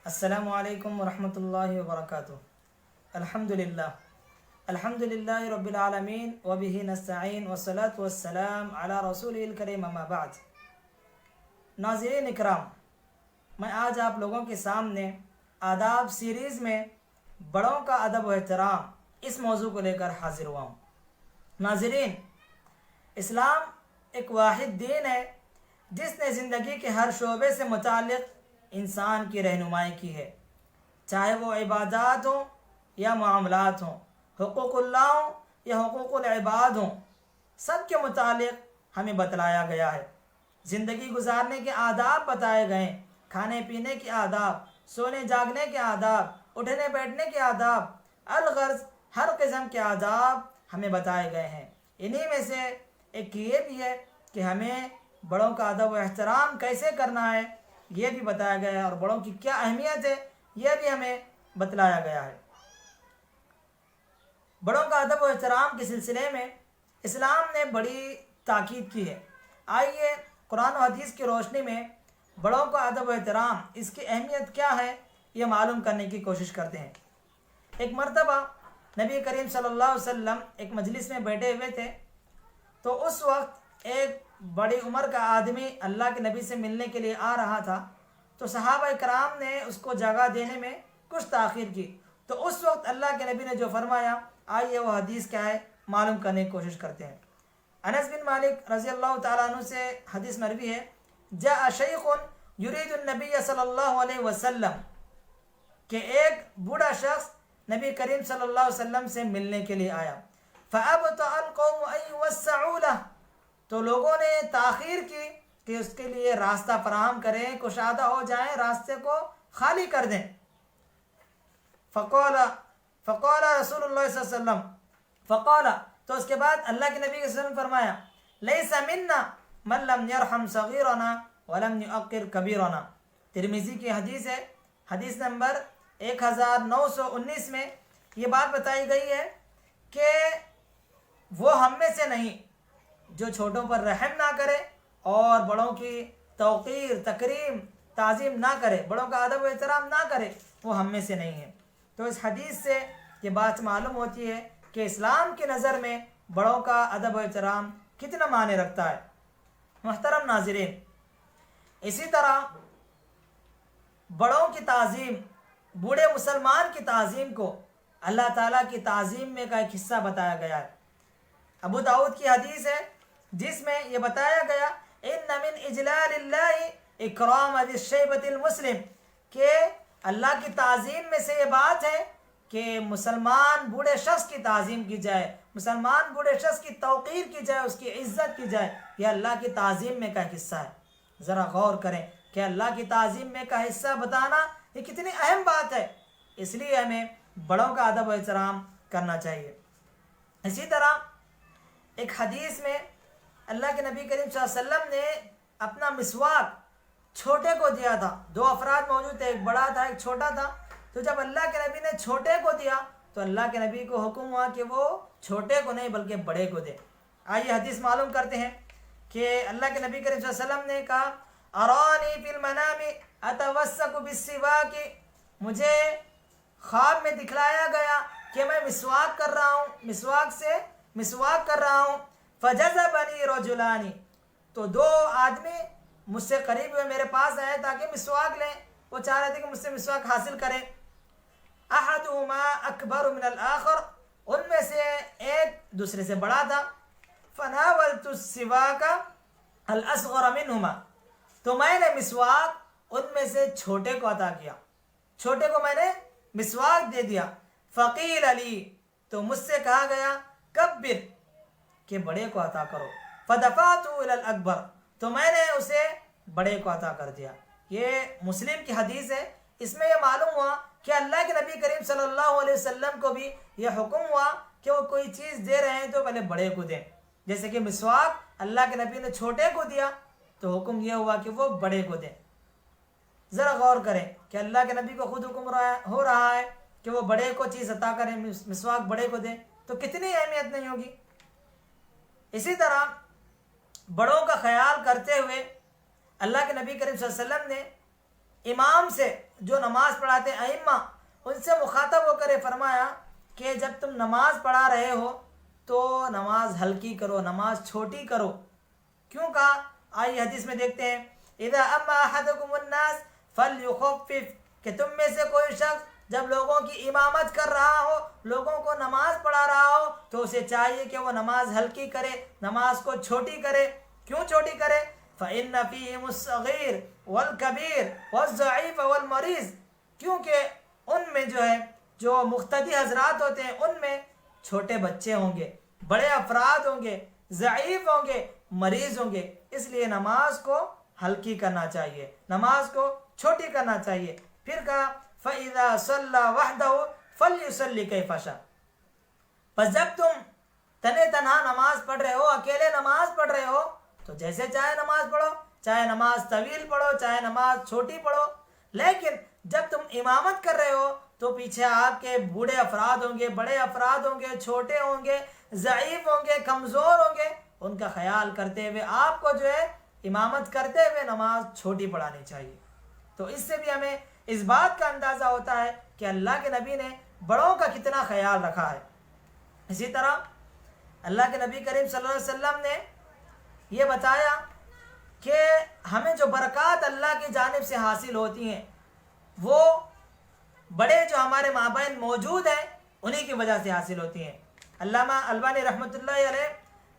السلام علیکم ورحمۃ اللہ وبرکاتہ۔ الحمدللہ رب العالمین وبہ نستعین والصلاة والسلام علی رسول الکریم اما بعد۔ ناظرین اکرام، میں آج آپ لوگوں کے سامنے آداب سیریز میں بڑوں کا ادب و احترام اس موضوع کو لے کر حاضر ہوا ہوں۔ ناظرین، اسلام ایک واحد دین ہے جس نے زندگی کے ہر شعبے سے متعلق انسان کی رہنمائی کی ہے، چاہے وہ عبادات ہوں یا معاملات ہوں، حقوق اللہ ہوں یا حقوق العباد ہوں، سب کے متعلق ہمیں بتلایا گیا ہے۔ زندگی گزارنے کے آداب بتائے گئے، کھانے پینے کے آداب، سونے جاگنے کے آداب، اٹھنے بیٹھنے کے آداب، الغرض ہر قسم کے آداب ہمیں بتائے گئے ہیں۔ انہی میں سے ایک یہ بھی ہے کہ ہمیں بڑوں کا ادب و احترام کیسے کرنا ہے، یہ بھی بتایا گیا ہے، اور بڑوں کی کیا اہمیت ہے یہ بھی ہمیں بتلایا گیا ہے۔ بڑوں کا ادب و احترام کے سلسلے میں اسلام نے بڑی تاکید کی ہے۔ آئیے قرآن و حدیث کی روشنی میں بڑوں کا ادب و احترام، اس کی اہمیت کیا ہے، یہ معلوم کرنے کی کوشش کرتے ہیں۔ ایک مرتبہ نبی کریم صلی اللہ علیہ وسلم ایک مجلس میں بیٹھے ہوئے تھے، تو اس وقت ایک بڑی عمر کا آدمی اللہ کے نبی سے ملنے کے لیے آ رہا تھا، تو صحابہ کرام نے اس کو جگہ دینے میں کچھ تاخیر کی۔ تو اس وقت اللہ کے نبی نے جو فرمایا، آئیے وہ حدیث کیا ہے معلوم کرنے کی کوشش کرتے ہیں۔ انس بن مالک رضی اللہ تعالیٰ عنہ سے حدیث مروی ہے، جاء شیخ یرید النبی صلی اللہ علیہ وسلم، کہ ایک بوڑھا شخص نبی کریم صلی اللہ علیہ وسلم سے ملنے کے لیے آیا۔ فَأَبْطَأَ الْقَوْمُ أَن يُوَسَّعُوا لَهُ، تو لوگوں نے تاخیر کی کہ اس کے لیے راستہ فراہم کریں، کشادہ ہو جائیں، راستے کو خالی کر دیں۔ فقال رسول اللہ صلی اللہ علیہ وسلم، تو اس کے بعد اللہ کے نبی صلی اللہ علیہ وسلم فرمایا، لیس منا من لم یرحم صغیرنا ولم یعقر کبیرنا۔ ترمذی کی حدیث ہے، حدیث نمبر 1919 میں یہ بات بتائی گئی ہے کہ وہ ہم میں سے نہیں جو چھوٹوں پر رحم نہ کرے اور بڑوں کی توقیر، تکریم، تعظیم نہ کرے، بڑوں کا ادب و احترام نہ کرے، وہ ہم میں سے نہیں ہے۔ تو اس حدیث سے یہ بات معلوم ہوتی ہے کہ اسلام کی نظر میں بڑوں کا ادب و احترام کتنا معنی رکھتا ہے۔ محترم ناظرین، اسی طرح بڑوں کی تعظیم، بوڑھے مسلمان کی تعظیم کو اللہ تعالیٰ کی تعظیم میں کا ایک حصہ بتایا گیا ہے۔ ابو داؤد کی حدیث ہے جس میں یہ بتایا گیا، ان من اجلال اللہ اکرام ذی الشیبۃ المسلم، کہ اللہ کی تعظیم میں سے یہ بات ہے کہ مسلمان بوڑھے شخص کی تعظیم کی جائے، مسلمان بوڑھے شخص کی توقیر کی جائے، اس کی عزت کی جائے، یہ اللہ کی تعظیم میں کا ایک حصہ ہے۔ ذرا غور کریں کہ اللہ کی تعظیم میں کا حصہ بتانا یہ کتنی اہم بات ہے، اس لیے ہمیں بڑوں کا ادب و احترام کرنا چاہیے۔ اسی طرح ایک حدیث میں اللہ کے نبی کریم صلی اللہ علیہ وسلم نے اپنا مسواک چھوٹے کو دیا تھا۔ دو افراد موجود تھے، ایک بڑا تھا ایک چھوٹا تھا، تو جب اللہ کے نبی نے چھوٹے کو دیا تو اللہ کے نبی کو حکم ہوا کہ وہ چھوٹے کو نہیں بلکہ بڑے کو دے۔ آئیے حدیث معلوم کرتے ہیں کہ اللہ کے نبی کریم صلی اللہ علیہ وسلم نے کہا، ارانی فی المنام اتوسک بالسواک، مجھے خواب میں دکھلایا گیا کہ میں مسواک کر رہا ہوں، مسواک کر رہا ہوں، فجذبنی رجلان، تو دو آدمی مجھ سے قریب ہوئے، میرے پاس آئے تاکہ مسواک لیں، وہ چاہ رہے تھے کہ مجھ سے مسواک حاصل کریں۔ احدہما اکبر من الاخر، ان میں سے ایک دوسرے سے بڑا تھا۔ فناولت السواک الاصغر منہما، تو میں نے مسواک ان میں سے چھوٹے کو عطا کیا، چھوٹے کو میں نے مسواک دے دیا۔ فقیل علی، تو مجھ سے کہا گیا، کبر، کہ بڑے کو عطا کرو۔ فدفعت الی الاکبر، تو میں نے اسے بڑے کو عطا کر دیا۔ یہ مسلم کی حدیث ہے۔ اس میں یہ معلوم ہوا کہ اللہ کے نبی کریم صلی اللہ علیہ وسلم کو بھی یہ حکم ہوا کہ وہ کوئی چیز دے رہے ہیں تو پہلے بڑے کو دیں۔ جیسے کہ مسواک اللہ کے نبی نے چھوٹے کو دیا تو حکم یہ ہوا کہ وہ بڑے کو دیں۔ ذرا غور کریں کہ اللہ کے نبی کو خود حکم ہو رہا ہے کہ وہ بڑے کو چیز عطا کریں، مسواک بڑے کو دیں، تو کتنی اہمیت نہیں ہوگی۔ اسی طرح بڑوں کا خیال کرتے ہوئے اللہ کے نبی کریم صلی اللہ علیہ وسلم نے امام سے جو نماز پڑھاتے ہیں ائمہ، ان سے مخاطب ہو کر فرمایا کہ جب تم نماز پڑھا رہے ہو تو نماز ہلکی کرو، نماز چھوٹی کرو. کیوں کہا؟ آئیے حدیث میں دیکھتے ہیں. اذا اما احدکم الناس فلیخفف، کہ تم میں سے کوئی شخص جب لوگوں کی امامت کر رہا ہو، لوگوں کو نماز پڑھا رہا ہو، تو اسے چاہیے کہ وہ نماز ہلکی کرے، نماز کو چھوٹی کرے. کیوں چھوٹی کرے؟ فإن فيهم الصغير والكبير والضعيف والمريض، کیونکہ ان میں جو مقتدی حضرات ہوتے ہیں ان میں چھوٹے بچے ہوں گے، بڑے افراد ہوں گے، ضعیف ہوں گے، مریض ہوں گے. اس لیے نماز کو ہلکی کرنا چاہیے، نماز کو چھوٹی کرنا چاہیے. پھر کہا فَإِذَا صَلَّى وَحْدَهُ فَلْيُصَلِّ كَيْفَ شَاءَ، پس جب تم تنہا نماز پڑھ رہے ہو، اکیلے نماز پڑھ رہے ہو، تو جیسے چاہے نماز پڑھو، چاہے نماز طویل پڑھو، چاہے نماز چھوٹی پڑھو. لیکن جب تم امامت کر رہے ہو تو پیچھے آپ کے بوڑھے افراد ہوں گے، بڑے افراد ہوں گے، چھوٹے ہوں گے، ضعیف ہوں گے، کمزور ہوں گے، ان کا خیال کرتے ہوئے آپ کو امامت کرتے ہوئے نماز چھوٹی پڑھانی چاہیے. تو اس سے بھی ہمیں اس بات کا اندازہ ہوتا ہے کہ اللہ کے نبی نے بڑوں کا کتنا خیال رکھا ہے. اسی طرح اللہ کے نبی کریم صلی اللہ علیہ وسلم نے یہ بتایا کہ ہمیں جو برکات اللہ کی جانب سے حاصل ہوتی ہیں وہ بڑے جو ہمارے مابین موجود ہیں انہی کی وجہ سے حاصل ہوتی ہیں. علامہ البانی رحمۃ اللہ علیہ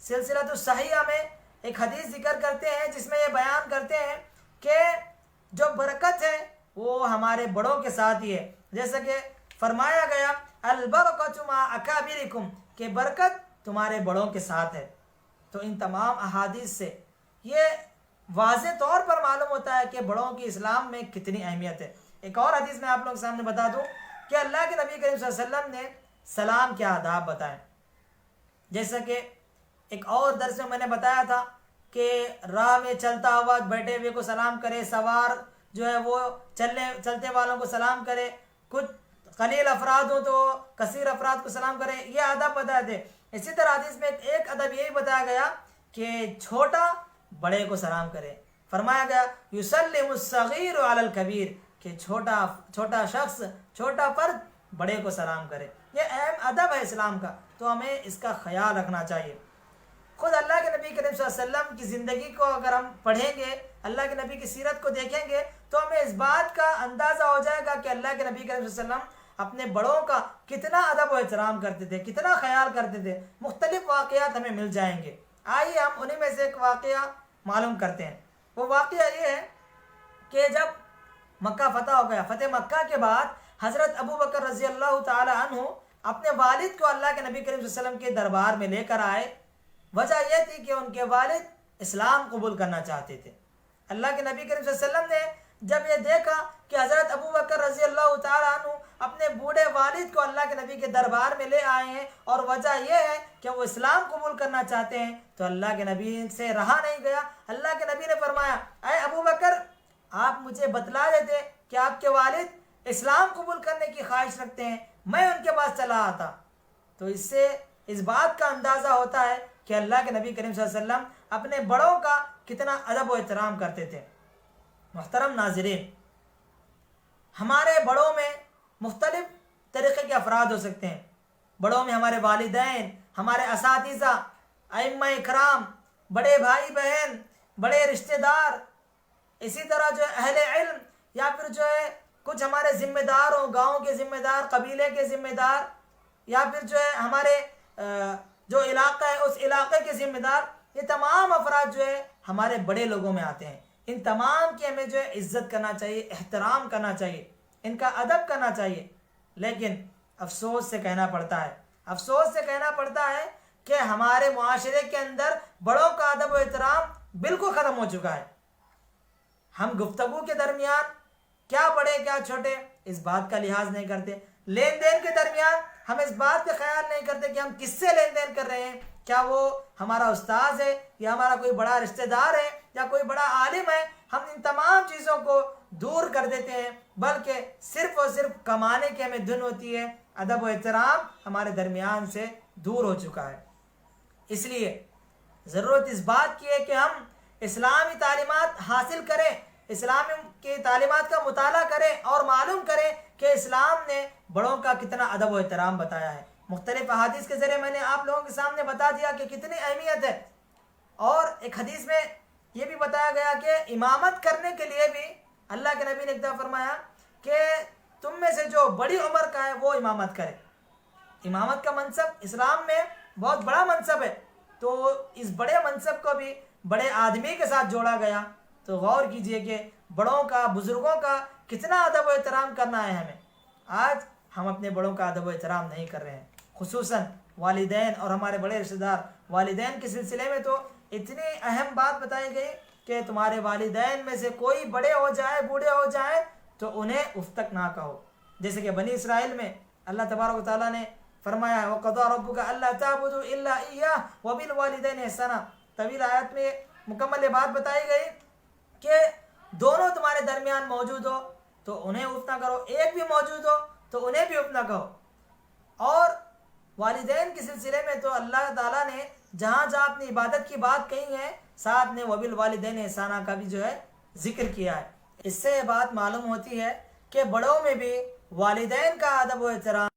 سلسلۃ الصحیحہ میں ایک حدیث ذکر کرتے ہیں جس میں یہ بیان کرتے ہیں کہ جو برکت ہے وہ ہمارے بڑوں کے ساتھ ہی ہے. جیسا کہ فرمایا گیا البرکۃ مع اکابرکم، کہ برکت تمہارے بڑوں کے ساتھ ہے. تو ان تمام احادیث سے یہ واضح طور پر معلوم ہوتا ہے کہ بڑوں کی اسلام میں کتنی اہمیت ہے. ایک اور حدیث میں آپ لوگوں کے سامنے بتا دوں کہ اللہ کے نبی کریم صلی اللہ علیہ وسلم نے سلام کے آداب بتائے. جیسا کہ ایک اور درس میں نے بتایا تھا کہ راہ میں چلتا ہوا بیٹھے ہوئے کو سلام کرے، سوار وہ چلتے والوں کو سلام کرے، کچھ قلیل افراد ہوں تو کثیر افراد کو سلام کرے، یہ آداب بتائے تھے. اسی طرح حدیث میں ایک ادب یہی بتایا گیا کہ چھوٹا بڑے کو سلام کرے. فرمایا گیا یسلم الصغیر علی الکبیر، کہ چھوٹا شخص، چھوٹا فرد بڑے کو سلام کرے. یہ اہم ادب ہے اسلام کا، تو ہمیں اس کا خیال رکھنا چاہیے. خود اللہ کے نبی کریم صلی اللہ علیہ وسلم کی زندگی کو اگر ہم پڑھیں گے، اللہ کے نبی کی سیرت کو دیکھیں گے تو ہمیں اس بات کا اندازہ ہو جائے گا کہ اللہ کے نبی کریم صلی اللہ علیہ وسلم اپنے بڑوں کا کتنا ادب و احترام کرتے تھے، کتنا خیال کرتے تھے. مختلف واقعات ہمیں مل جائیں گے. آئیے ہم انہی میں سے ایک واقعہ معلوم کرتے ہیں. وہ واقعہ یہ ہے کہ جب مکہ فتح ہو گیا، فتح مکہ کے بعد حضرت ابو بکر رضی اللہ تعالی عنہ اپنے والد کو اللہ کے نبی کریم صلی اللہ علیہ وسلم کے دربار میں لے کر آئے. وجہ یہ تھی کہ ان کے والد اسلام قبول کرنا چاہتے تھے. اللہ کے نبی کریم صلی اللہ علیہ وسلم نے جب یہ دیکھا کہ حضرت ابو بکر رضی اللہ تعالی عنہ اپنے بوڑھے والد کو اللہ کے نبی کے دربار میں لے آئے ہیں اور وجہ یہ ہے کہ وہ اسلام قبول کرنا چاہتے ہیں، تو اللہ کے نبی سے رہا نہیں گیا. اللہ کے نبی نے فرمایا اے ابو بکر، آپ مجھے بتلا دیتے کہ آپ کے والد اسلام قبول کرنے کی خواہش رکھتے ہیں، میں ان کے پاس چلا آتا. تو اس سے اس بات کا اندازہ ہوتا ہے کہ اللہ کے نبی کریم صلی اللہ علیہ وسلم اپنے بڑوں کا کتنا ادب و احترام کرتے تھے. محترم ناظرین، ہمارے بڑوں میں مختلف طریقے کے افراد ہو سکتے ہیں. بڑوں میں ہمارے والدین، ہمارے اساتذہ، ائمہ اکرام، بڑے بھائی بہن، بڑے رشتہ دار، اسی طرح اہل علم، یا پھر کچھ ہمارے ذمہ دار ہوں، گاؤں کے ذمہ دار، قبیلے کے ذمہ دار، یا پھر ہمارے جو علاقہ ہے اس علاقے کے ذمہ دار. یہ تمام افراد ہمارے بڑے لوگوں میں آتے ہیں. ان تمام کی ہمیں عزت کرنا چاہیے، احترام کرنا چاہیے، ان کا ادب کرنا چاہیے. لیکن افسوس سے کہنا پڑتا ہے کہ ہمارے معاشرے کے اندر بڑوں کا ادب و احترام بالکل ختم ہو چکا ہے. ہم گفتگو کے درمیان کیا بڑے کیا چھوٹے اس بات کا لحاظ نہیں کرتے. لین دین کے درمیان ہم اس بات کا خیال نہیں کرتے کہ ہم کس سے لین دین کر رہے ہیں، کیا وہ ہمارا استاذ ہے یا ہمارا کوئی بڑا رشتہ دار ہے یا کوئی بڑا عالم ہے. ہم ان تمام چیزوں کو دور کر دیتے ہیں، بلکہ صرف اور صرف کمانے کی ہمیں دھن ہوتی ہے. ادب و احترام ہمارے درمیان سے دور ہو چکا ہے. اس لیے ضرورت اس بات کی ہے کہ ہم اسلامی تعلیمات حاصل کریں، اسلام کی تعلیمات کا مطالعہ کریں اور معلوم کریں کہ اسلام نے بڑوں کا کتنا ادب و احترام بتایا ہے۔ مختلف احادیث کے ذریعے میں نے آپ لوگوں کے سامنے بتا دیا کہ کتنی اہمیت ہے، اور ایک حدیث میں یہ بھی بتایا گیا کہ امامت کرنے کے لیے بھی اللہ کے نبی نے ایک دفعہ فرمایا کہ تم میں سے جو بڑی عمر کا ہے وہ امامت کرے۔ امامت کا منصب اسلام میں بہت بڑا منصب ہے، تو اس بڑے منصب کو بھی بڑے آدمی کے ساتھ جوڑا گیا۔ تو غور کیجئے کہ بڑوں کا، بزرگوں کا کتنا ادب و احترام کرنا ہے ہمیں۔ آج ہم اپنے بڑوں کا ادب و احترام نہیں کر رہے ہیں، خصوصاً والدین اور ہمارے بڑے رشتہ دار۔ والدین کے سلسلے میں تو اتنی اہم بات بتائی گئی کہ تمہارے والدین میں سے کوئی بڑے ہو جائے، بوڑھے ہو جائیں تو انہیں اف تک نہ کہو۔ جیسے کہ بنی اسرائیل میں اللہ تبارک و تعالیٰ نے فرمایا ہے وَقَضَىٰ رَبُّكَ أَلَّا تَعْبُدُوا إِلَّا إِيَّاهُ وَبِالْوَالِدَيْنِ إِحْسَانًا۔ طویل آیت میں مکمل یہ بات بتائی گئی کہ دونوں تمہارے درمیان موجود ہو تو انہیں اف نہ کرو، ایک بھی موجود ہو تو انہیں بھی اف نہ کہو۔ اور والدین کے سلسلے میں تو اللہ تعالیٰ نے جہاں جہاں اپنی عبادت کی بات کہی ہے، ساتھ نے وَبِالْوَالِدَيْنِ إِحْسَانًا کا بھی جو ہے ذکر کیا ہے۔ اس سے یہ بات معلوم ہوتی ہے کہ بڑوں میں بھی والدین کا ادب و احترام